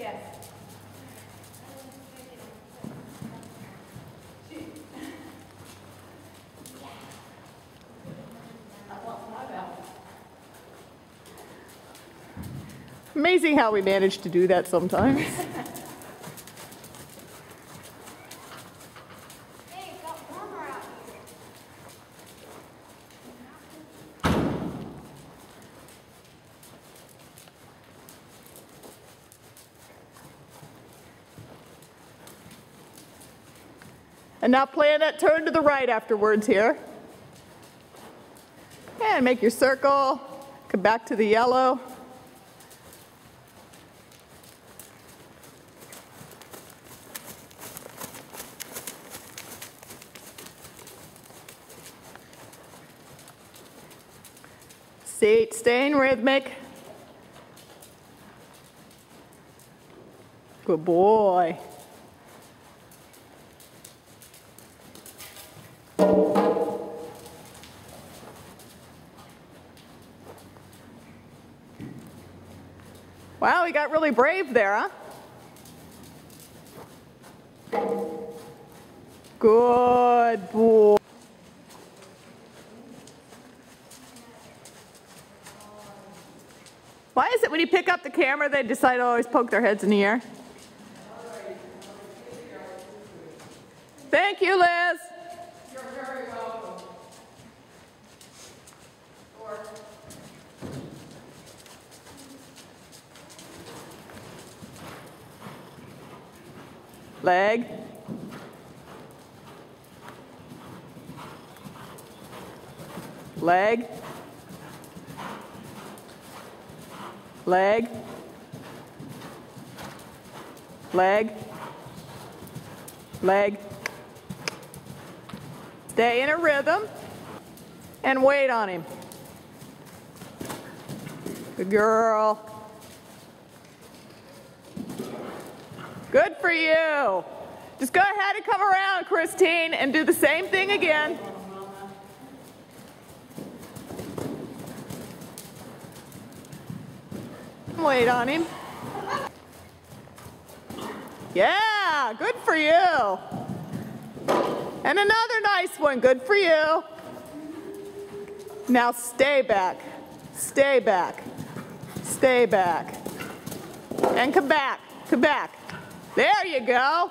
Yes. Amazing how we manage to do that sometimes. Hey, it got warmer out here. And now plan that turn to the right afterwards here. And make your circle. Come back to the yellow. Staying rhythmic. Good boy. Wow, he got really brave there, huh? Good boy. Why is it when you pick up the camera they decide to always poke their heads in the air? Thank you, Liz. You're very welcome. Leg. Leg. Leg. Leg. Leg. Stay in a rhythm and wait on him. Good girl. Good for you. Just go ahead and come around, Christine, and do the same thing again. Wait on him. Yeah, good for you. And another nice one, good for you. Now stay back, stay back, stay back. And come back, come back. There you go.